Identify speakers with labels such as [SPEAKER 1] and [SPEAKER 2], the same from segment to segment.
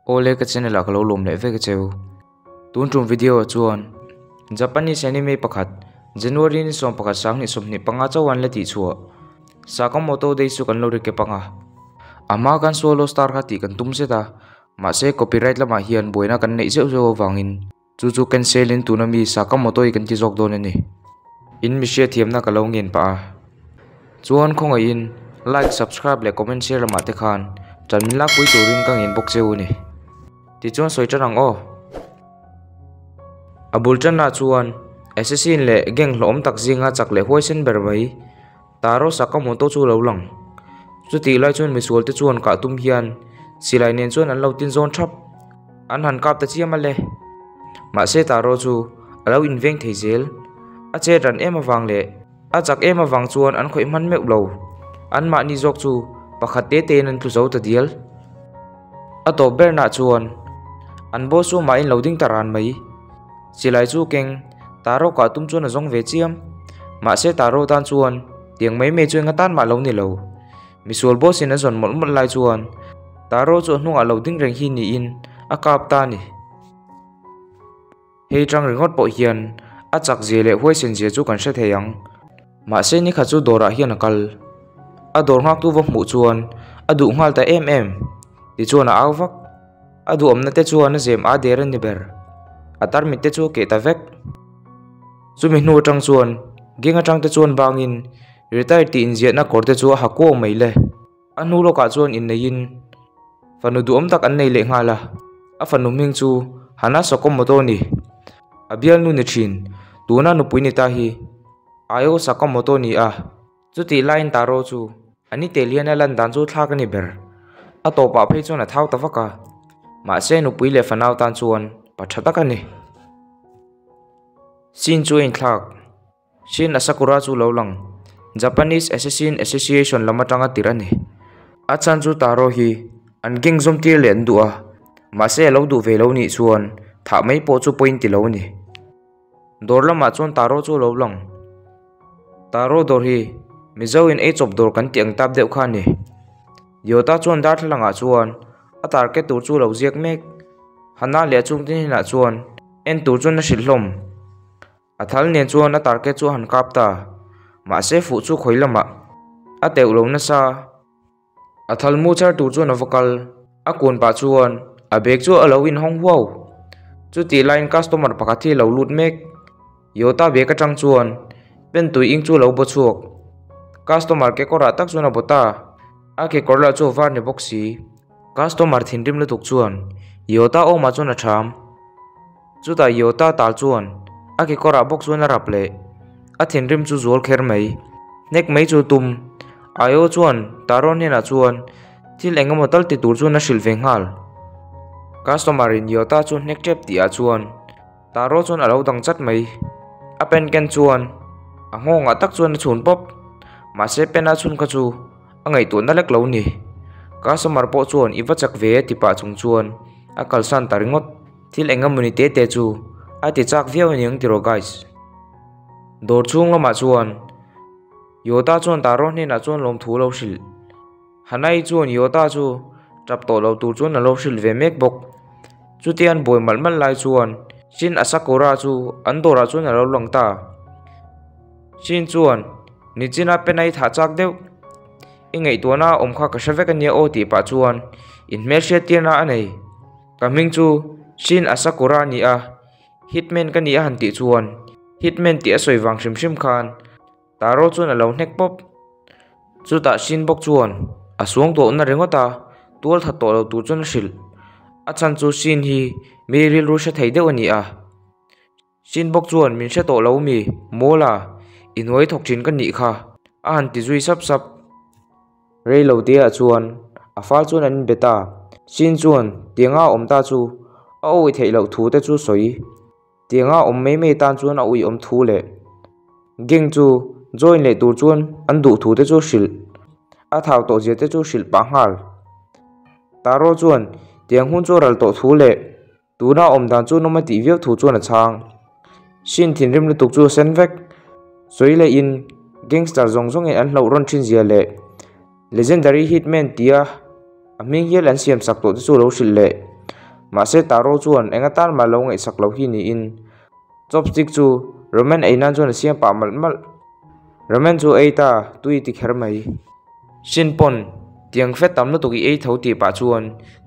[SPEAKER 1] Ole ka channel a lo lom le ve ka cheu tun tum video chuan Japanese anime pakhat January ni som pakhat sang ni som ni panga chawan le ti chua Sakamoto dei su kan lo ri ke panga ama kan solo star kha ti kan tum se ta ma se copyright lama hian boina kan nei zeu zeu wangin chu cancel in tunami Sakamoto i kan ti jok don ni in mi she thiam na ka lo ngin pa chuan khonga in like subscribe le comment share lama te khan chanmin lak pui turin kang inbox cheu ni ti chuan soi chanang o abul chan na chuan assassin le geng hlom tak zinga chak le hoisen berbai taro Sakamoto chu lo lang chu ti lai chuan misul te chuan ka tum hian silai nen chuan an lo tin zone thap an han kap ta chiama le ma se taro chu alo inveng theizel a che ran ema wang le a chak ema wang chuan an khoi man meu lo an ma ni jok chu pakhat te te nan thu zo ta dial a to ber na chuan an bo su ma in loading taran mai silai chu keng taro ka tum chuan a zong ve chiam ma se taro tan chuan tiang mai me chuan tan ma lo ni lo misul bo sin a zon mol mol lai chuan taro chu hnung a loading reng hi ni in a kap ta ni hei tang ringot po hian a chak zele hoi sen je chu kan se theyang ma se ni kha chu dora hian akal a dor ngak tu wa mu chuan a du ngal ta em ti chuan a awak a du omna te chuan a zem a der ni ber atar mi te chu ke ta vek chumi hnu tang chuan genga tang te chuan bangin retire ti injia na korte chu ha ko mai le anu lo ka chuan in nein fanu du om tak an nei le ngala a fanu ming chu hana Sakamoto ni abial nu ni thin tuna nu puini ta hi ayo Sakamoto ni a chuti line taro chu ani teliana lan dan chu thla ka ni ber a to pa phei chuan a thau ta waka ma se nu pui le fanau tan chuan pathata ka ni sin chu in thlak sin asakura chu lo lang Japanese Assassin Association lamatanga tirani achan chu taro hi an geng zom tir len du a ma se lo du ve lo ni chuan tha mai po chu point ti lo ni dorlama chuan taro chu lo lang taro dor hi mizo in a chop dor kan tiang tap deuh kha ni yota chuan dar thlanga chuan a tar ke tur chu lo ziak mek hana le chung tin na chuan en tur chuan na shilhlom athal ne chuan a tar ke chu han kap ta ma se fu chu khoilama a teu lo na sa athal mu char tur chuan a vocal a kun pa chuan a bek chu alo in hong wow chu ti line customer pakhathi lo lut mek yota beka tang chuan pen tui ing chu lo bo chuak customer ke kora tak chuna bota a ke korla chu var ni boxi customer thindim le tuk chuan yota o ma chuna tham chu ta yota tal chuan a ke kora box chuna raple a thindim chu zol kher mai nek mai chu tum ayo chuan taron hena chuan thil engam hotel ti tur chu na silveng hal customer in yota chu nek tep ti a chuan taro chuan alo dang chat mai a pen ken chuan a ngonga tak chuan chhun pop ma se pena chun ka chu angai tu na lek lo ni customer po chuan iwa chak ve ti pa chung chuan a kalsan taringot thil engam muni te te chu a ti chak viau ning ti ro guys dor chung lama chuan yota chuan taro ni na chuan lom thu lo sil hanai chuan yota chu trap to lo tur chuan lo sil ve mek bok chu tian boi mal lai chuan sin asakura chu andora chuan lo long ta sin chuan ni china penai tha chak deu ingei tuana omkha ka shavek ania o ti pa chuan in mel she tirna anei kaming chu sin asakura ni a hitman ka ni a han ti chuan hitman ti a soi wang shim khan taro chuan alo nek pop chu ta sin bok chuan a suang to na rengota tual tha to lo tu chuan sil a chan chu sin hi miril ru sha thei deu ani a sin bok chuan min she to lo mi mola inoi thok chin kan ni kha a han ti zui sap sap rei lo te a chuan a fal chuan an beta sin chuan tianga omta chu a oi thei lo thu te chu soi tianga om me tan chuan a ui om thu le geng chu join le tur chuan an du thu te chu sil a thau to je te chu sil pa ngal taro chuan tiang hun chu ral to thu le tuna om dan chu no ma ti viau thu chuan a chang sin thin rim le tuk chu sen vek soile in gangster zong zong an hlo ron thin zia le legendary hitman tia aming yel an siam sak to chu lo sil le ma se taro chuan enga tar ma lo ngai sak lo hi ni in chopstick chu roman einan chuan siam pa mal roman chu eita tui ti kher mai shin pon tiang fet tam lo tuki ei tho ti pa chuan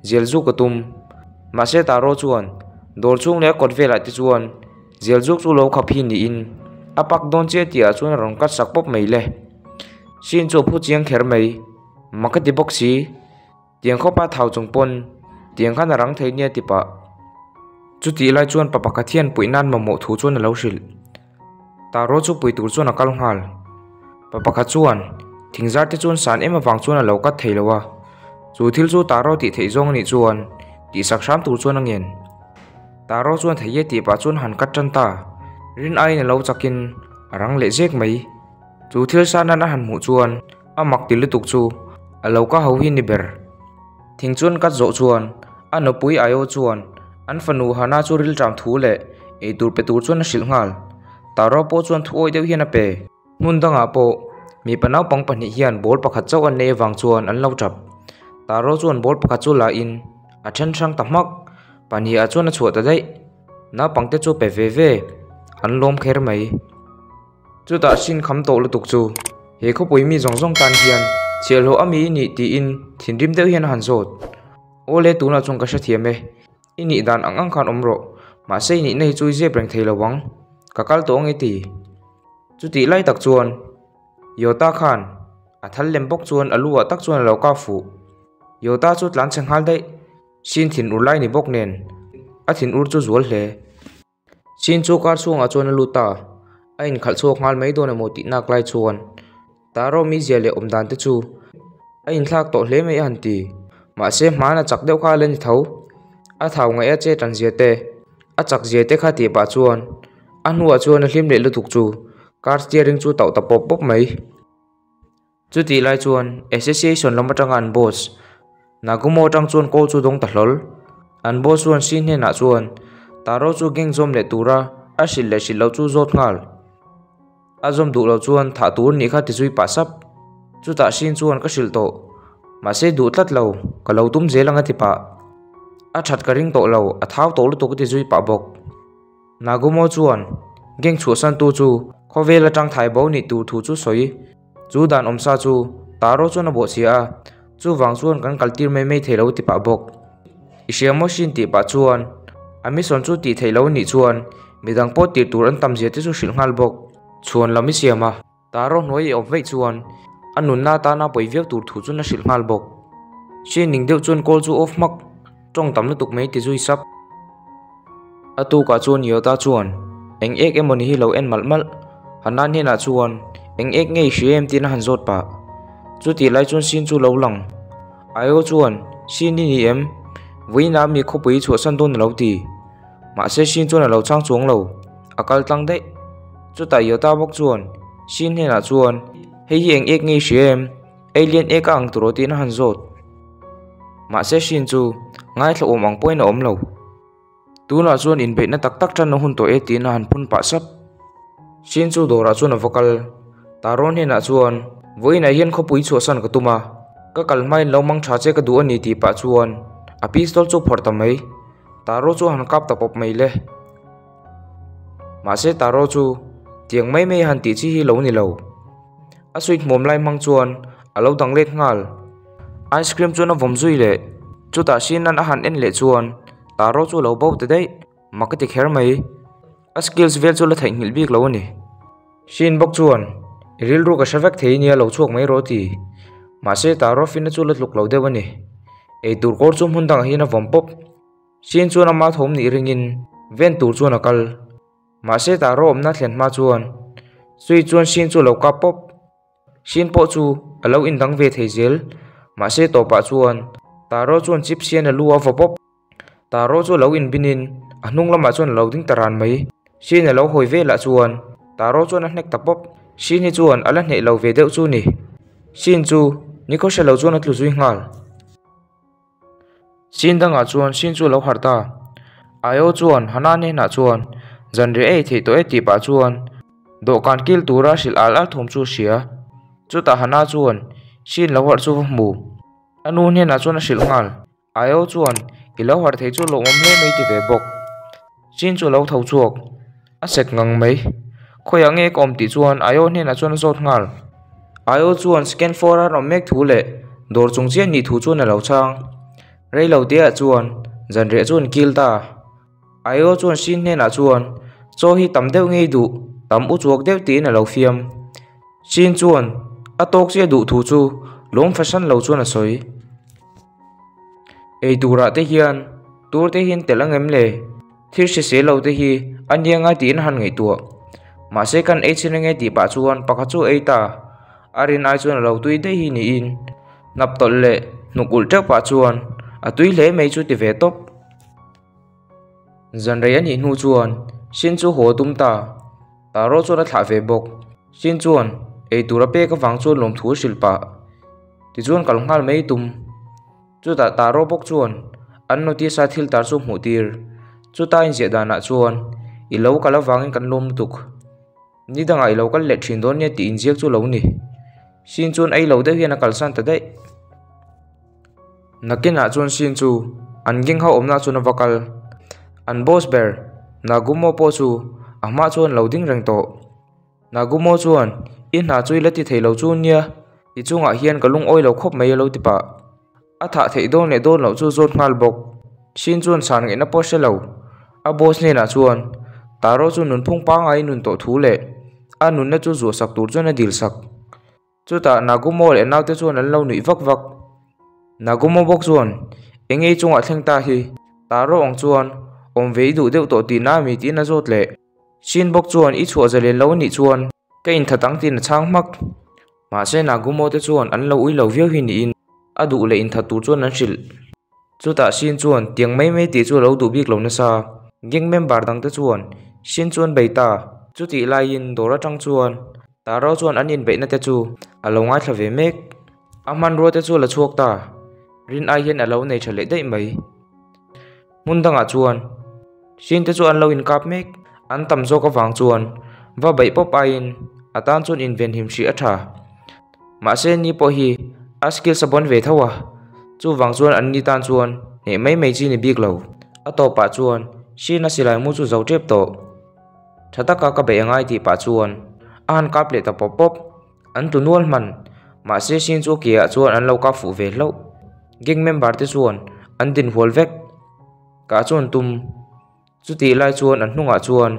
[SPEAKER 1] zel zu ka tum ma se taro chuan dor chung le kot vela ti chuan zel zuk chu lo khap hi ni in apak don che ti a chuan rong kat sak pop mai le shin chu phu chiang kher mai makati boxi tiang khopa thau chung pon tiang khan rang thei nia ti pa chu ti lai chuan papa ka thian puinan mo thu chuan lo hril taro chu pui tur chuan akal ngal papa ka chuan thingzar te chuan san ema wang chuan lo kat thei lowa chu thil chu taro ti thei zong ni chuan ti sak sham tur chuan angin taro chuan thei ti pa chuan han kat tan ta rin ai na lo chakin arang le jek mai chu thil sana na han mu chuan amak ti lutuk chu alo ka ho hi ni ber thing chuan kat zo chuan ano pui ayo chuan an fanu hana chu ril tram thu le e tur pe tur chuan sil ngal taro po chuan thu oi deuh hian a pe mun danga po mi panau pang pani hian bol pakhat chau an nei wang chuan an lo tap taro chuan bol pakhat chu la in a then sang tamak pani a chuan a chuat a dai na pangte chu pe ve ve an lom kher mai chu ta sin kham to lutuk chu he kho pui mi zong zong tan hian chelo ami ni ti in thinrim deuh hian han zot ole tuna chung ka sha thiame ini dan ang khan omro ma sei ni nei chui je breng thei lawang kakal to nge ti chu ti lai tak chuan yota khan a thal lem bok chuan alua tak chuan lo ka fu yota chu tlan cheng hal dai sin thin ur lai ni bok nen a thin ur chu zual hle sin chu kar chung a chuan luta a in khal chuak ngal mai don emo ti nak lai chuan taro mi zele omdan te chu a in thlak to hle mai han ti ma se mana chak deuh kha len tho a thau ngai a che tan zete a chak zete kha ti pa chuan a nuwa chuan a hlim le lutuk chu car steering chu tau ta pop pop mai chu ti lai chuan association lamatang an boss nagumo tang chuan ko chu dong ta hlol an boss chuan sin he na chuan taro chu geng zom le tura a sil le sil lo chu zot ngal a zom du lo chuan tha tur ni kha ti chui pa sap chu ta sin chuan ka sil to ma se du tlat lo ka lo tum zelanga ti pa a that ka ring to lo a thau to lu to ti chui pa bok nagumo chuan geng chu san tu chu khovela tang thai bo ni tu thu chu soi chu dan omsa chu taro chu na bo sia chu wang chuan kan kaltir mai mai thelo ti pa bok isiamo shin ti pa chuan ami son chu ti thelo ni chuan midang po ti tur an tam je te chu shil ngal bok chuan lami siama taro noi of vei chuan anun na ta na poi vek tur thu chu na shil ngal bok shin ning deuh chuan kol chu off mak tong tam na tuk mai ti zui sap atu ka chuan yota chuan eng ek emoni hi lo en malmal hanan he na chuan eng ek ngei hriam tin han zot pa chu ti lai chuan sin chu lo lang ayo chuan sin ni em voina mi khopui chu san don lo ti ma se sin chuan lo chang chuang lo akal tang dei chu ta yota bok chuan sin he na chuan hei eng ek ngei hriam alien ek ang turo tin han zot ma se sin chu ngai thlo om ang point om lo tuna chuan in be na tak tak tan no hun to e tin han phun pa sap sin chu dora chuan vocal taron he na chuan voina hian khopui chu san ka tuma ka kalmai lo mang tha che ka du ani ti pa chuan a pistol chu phor ta mai taro chu han kap ta pop mai le ma se taro chu tiang mai mai han ti chi hi lo ni lo a suit mom lai mang chuan alo dang let ngal ice cream chu na vom zui le chu ta sin an a han en le chuan taro chu lo bo te dei makati kher mai a skills vel chu la thai ngil bik lo ani shin bok chuan ril ru ka shavak thei nia lo chuak mai ro ti ma se taro fin chu la luk lo de wani ei tur kor chum hun dang hi na vom pop shin chu na ma thom ni ringin ven tur chu na kal ma se taro om na thlen ma chuan sui chuan shin chu lo ka pop shin po chu alo in dang ve thei zel ma se to pa chuan taro chuan chip sian a luwa vo pop taro chu lo in binin anung lama chuan lo ding taran mai shin a lo hoi ve la chuan taro chuan a hnek ta pop shin hi chuan ala hnei lo ve deuh chu ni shin chu ni ko shalo chuan a tlu zui ngal shin danga chuan shin chu lo harta ayo chuan hanan he na chuan janre ei thei to e ti pa chuan do kan kil tura sil al al thom chu sia chu ta hana chuan shin lo war chu mu anu he na chuan a sil ngal ayo chuan ilo har thei chu lo mom hle mai ti ve bok chin chu lo thau chuak a sek ngang mai khoya nge kom ti chuan ayo hne na chuan zot ngal ayo chuan scan for a rom mek thu le dor chung chian ni thu chu na lo chang rei lo tia chuan zan re chuan kil ta ayo chuan sin hne na chuan cho hi tam deuh ngei du tam u chuak deuh ti na lo fiam sin chuan a tok che du thu chu lom fashion lo chuan a soi ei dura te hian tur te hin telangem le thir se lo te hi anianga tin han ngei tu ma se kan e chin nge ti pa chuan pakha chu ei ta arin ai chuan lo tui te hi ni in nap tol le nukul te pa chuan a tui hle mei chu ti ve top zan re ani nu chuan sin chu ho tum ta ro chu na thla ve bok sin chuan ei tura pe ka wang chuan lom thu silpa ti chuan kal ngal mei tum chu ta ro bok chuan an notice a thil tar chu hmu tir chu ta in je dana chuan I lo kala wangin kan lom tuk ni danga I lo kal le thin don ne ti in jek chu lo ni sin chuan ei lo de hian a kal san ta dei nakina chuan sin chu an ging ha omna chu na vakal an boss bear nagumo po chu ama chuan loading reng to nagumo chuan in na chui lati theilo chu nia ti chunga hian kalung oi lo khop mai lo ti pa a tha thei don ne don lo chu zot ngal bok sin chuan san nge na po se lo a boss ne na chuan taro chu nun phung pa ngai nun to thu le a nun na chu zu sak tur chu na dil sak chu ta nagumo le naw te chuan an lo nui vak vak nagumo bok chuan engei chunga thleng ta hi taro ong chuan om vei du deuh to ti na mi ti na zot le sin bok chuan I chhuwa zalen lo ni chuan ka in thatang tin chang mak ma se nagumo te chuan an lo ui lo viau hi ni in adu le in thatu chuan an hril chu ta sin chuan tiang mai mai ti chu lo du bik lo na sa gang member dang te chuan sin chuan beita chu ti lai in dora tang chuan taro chuan an in beina te chu alo ngai thla ve mek aman ro te chu la chuak ta rin ai hian alo nei thale dei mai mun danga chuan sin te chu an lo in kap mek an tam zo ka wang chuan va bai pop ain atan chuan in ven him hri a tha ma se ni po hi a skill sabon ve thawa chu wang chuan an ni tan chuan ne mai mai chi ni bik lo a to pa chuan sin a silai mu chu zo tep to thataka ka be ngai ti pa chuan an kap le ta pop pop an tu nual man ma se sin chu kia chuan an lo ka fu ve lo gang member te chuan an din hol vek ka chuan tum chu ti lai chuan an hnunga chuan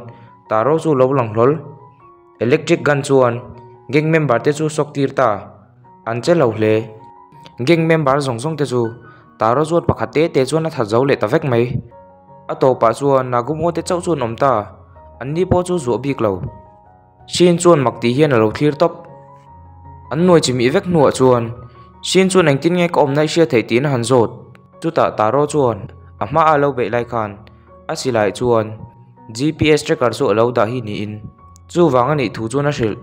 [SPEAKER 1] taro chu lo lang hlol electric gun chuan gang member te chu sok tir ta an che lo hle gang member zong zong te chu taro chuan pakhate te chuan a tha zo le ta vek mai a to pa chuan nagumo te chau chuan om ta an ni po chu zo bik lo sin chuan makti hian a lo thlir top an noi chimi vek nuwa chuan sin chuan ang tin nge ka om nai sia thei tin han zot chu ta taro chuan a hma a lo be lai khan a silai chuan GPS tracker chu alo da hi ni in chu wanga ni thu chu na hril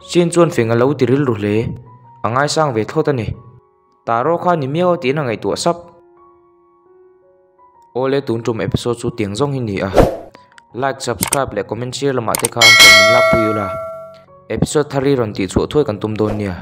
[SPEAKER 1] sin chuan finga lo tiril ru hle angai sang ve thot ani taro kha ni meo ti na ngai tu sap ole tun tum episode chu tiang jong hi ni a like subscribe le comment share lama te khan kan lap pu la episode 3 ron ti chu thoi kan tum don nia